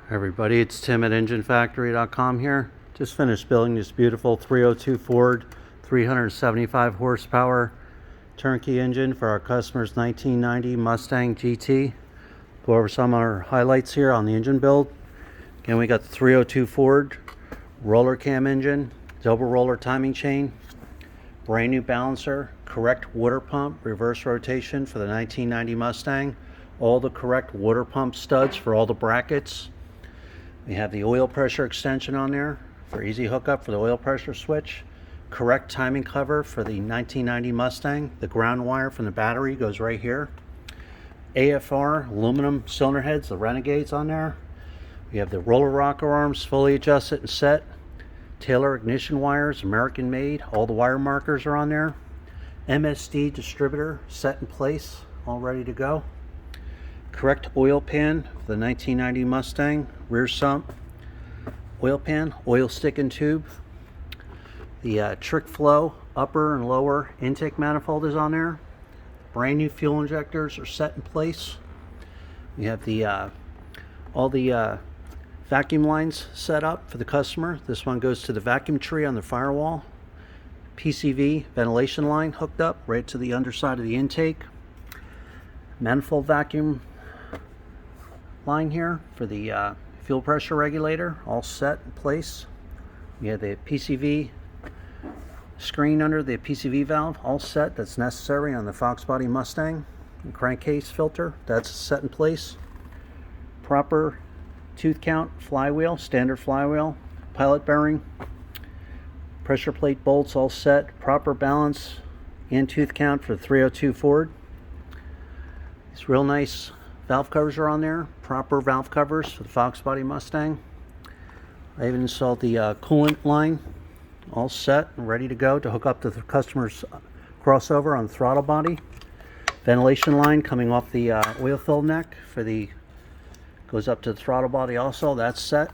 Everybody, it's Tim at enginefactory.com here. Just finished building this beautiful 302 Ford 375 horsepower turnkey engine for our customer's 1990 Mustang GT. Go over some of our highlights here on the engine build. Again, we got the 302 Ford roller cam engine, double roller timing chain, brand new balancer, correct water pump, reverse rotation for the 1990 Mustang, all the correct water pump studs for all the brackets. We have the oil pressure extension on there for easy hookup for the oil pressure switch. Correct timing cover for the 1990 Mustang. The ground wire from the battery goes right here. AFR aluminum cylinder heads, the Renegades on there. We have the roller rocker arms fully adjusted and set. Taylor ignition wires, American made. All the wire markers are on there. MSD distributor set in place, all ready to go. Correct oil pan for the 1990 Mustang, rear sump, oil pan, oil stick and tube. The trick flow upper and lower intake manifold is on there. Brand new fuel injectors are set in place. We have the all the vacuum lines set up for the customer. This one goes to the vacuum tree on the firewall. PCV ventilation line hooked up right to the underside of the intake. Manifold vacuum line here for the fuel pressure regulator, all set in place. We have the PCV screen under the PCV valve, all set. That's necessary on the Fox body Mustang. And crankcase filter, that's set in place. Proper tooth count flywheel, standard flywheel, pilot bearing, pressure plate bolts all set. Proper balance and tooth count for the 302 Ford. These real nice valve covers are on there, proper valve covers for the Fox body Mustang. I even installed the coolant line, all set and ready to go to hook up to the customer's crossover on the throttle body. Ventilation line coming off the oil fill neck for the goes up to the throttle body also, that's set.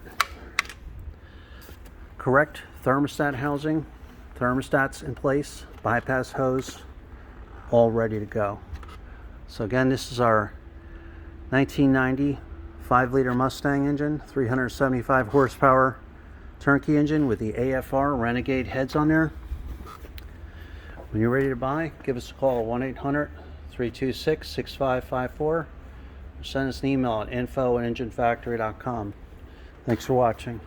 Correct thermostat housing, thermostats in place, bypass hose, all ready to go. So again, this is our 1990 5-liter Mustang engine, 375 horsepower turnkey engine with the AFR Renegade heads on there. When you're ready to buy, give us a call at 1-800-326-6554 or send us an email at info@enginefactory.com. Thanks for watching.